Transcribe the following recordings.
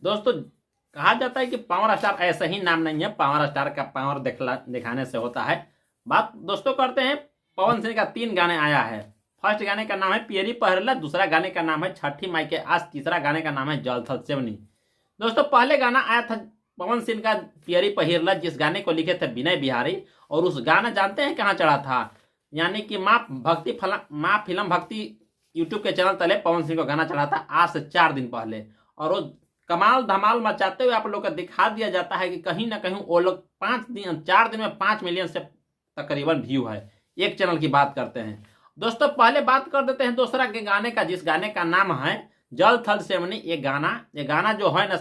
दोस्तों कहा जाता है कि पावर स्टार ऐसा ही नाम नहीं है, पावर स्टार का पावर दिखाने से होता है। बात दोस्तों करते हैं पवन सिंह का 3 गाने आया है। फर्स्ट गाने का नाम है पियरी पहरला, दूसरा गाने का नाम है छठी माई के आस, तीसरा गाने का नाम है जल थल सेवनी। दोस्तों पहले गाना आया था पवन सिंह का पियरी पहिरला, जिस गाने को लिखे थे विनय बिहारी। और उस गाना जानते हैं कहाँ चढ़ा था? यानी कि माँ फिल्म भक्ति यूट्यूब के चैनल तले पवन सिंह को गाना चढ़ा था आज से 4 दिन पहले। और वो कमाल धमाल मचाते हुए आप लोग को दिखा दिया जाता है कि कहीं ना कहीं वो लोग 4 दिन में 5 मिलियन से तकरीबन व्यू है। एक चैनल की बात करते हैं दोस्तों। पहले बात कर देते हैं दूसरा के गाने का, जिस गाने का नाम है जल थल सेवनी। ये गाना जो है ना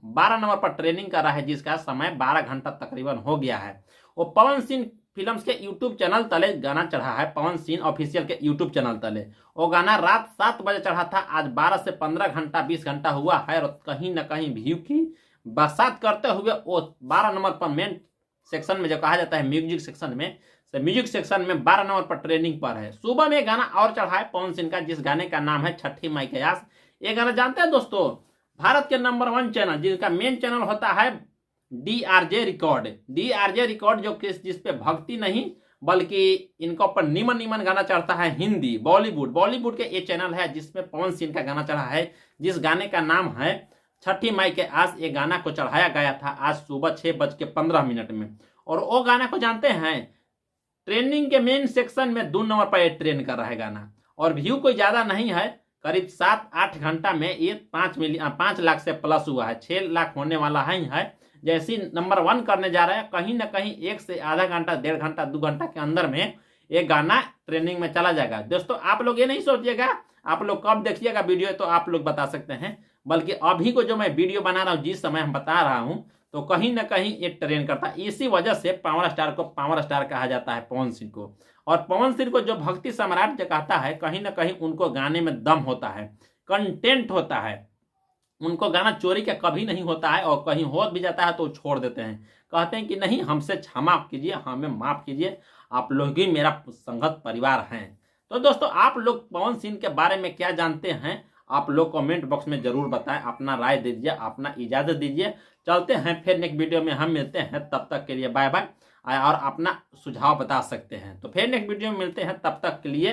12 नंबर पर ट्रेनिंग कर रहा है, जिसका समय 12 घंटा तकरीबन हो गया है। वो पवन सिंह फिल्म्स के यूट्यूब चैनल तले गाना चढ़ा है, पवन सिंह ऑफिशियल के यूट्यूब चैनल तले। वो गाना रात 7 बजे चढ़ा था, आज 12 से 15 घंटा 20 घंटा हुआ है। और कहीं ना कहीं व्यू की बरसात करते हुए वो 12 नंबर पर मेन सेक्शन में, जो कहा जाता है म्यूजिक सेक्शन में 12 नंबर पर ट्रेनिंग पर है। सुबह में गाना और चढ़ा है पवन सिंह का, जिस गाने का नाम है छठी माई के आस। ये गाना जानते हैं दोस्तों? भारत के नंबर 1 चैनल, जिसका मेन चैनल होता है DRJ रिकॉर्ड, जो जिसपे भक्ति नहीं बल्कि इनका ऊपर नीमन गाना चढ़ता है हिंदी बॉलीवुड के ये चैनल है, जिसमें पवन सिंह का गाना चढ़ा है, जिस गाने का नाम है छठी माई के आस। ये गाना को चढ़ाया गया था आज सुबह 6:15 में। और वो गाना को जानते हैं ट्रेनिंग के मेन सेक्शन में 2 नंबर पर ट्रेन कर रहा है गाना। और व्यू कोई ज्यादा नहीं है, करीब 7-8 घंटा में ये 5 लाख से प्लस हुआ है, 6 लाख होने वाला है। जैसे नंबर 1 करने जा रहा है, कहीं ना कहीं 1 से आधा घंटा 1.5 घंटा 2 घंटा के अंदर में ये गाना ट्रेनिंग में चला जाएगा। दोस्तों आप लोग ये नहीं सोचिएगा आप लोग कब देखिएगा वीडियो तो आप लोग बता सकते हैं, बल्कि अभी को जो मैं वीडियो बना रहा हूँ, जिस समय हम बता रहा हूँ, तो कहीं ना कहीं ये ट्रेन करता है। इसी वजह से पावर स्टार को पावर स्टार कहा जाता है पवन सिंह को। और पवन सिंह को जो भक्ति सम्राट जो कहता है, कहीं ना कहीं उनको गाने में दम होता है, कंटेंट होता है। उनको गाना चोरी का कभी नहीं होता है, और कहीं हो भी जाता है तो छोड़ देते हैं, कहते हैं कि नहीं हमसे क्षमा कीजिए, हमें माफ कीजिए, आप लोग ही मेरा संगत परिवार हैं। तो दोस्तों आप लोग पवन सिंह के बारे में क्या जानते हैं? आप लोग कमेंट बॉक्स में जरूर बताएं, अपना राय दीजिए, अपना इजाजत दीजिए। चलते हैं फिर नेक्स्ट वीडियो में हम मिलते हैं, तब तक के लिए बाय बाय। और अपना सुझाव बता सकते हैं। तो फिर नेक्स्ट वीडियो में मिलते हैं, तब तक के लिए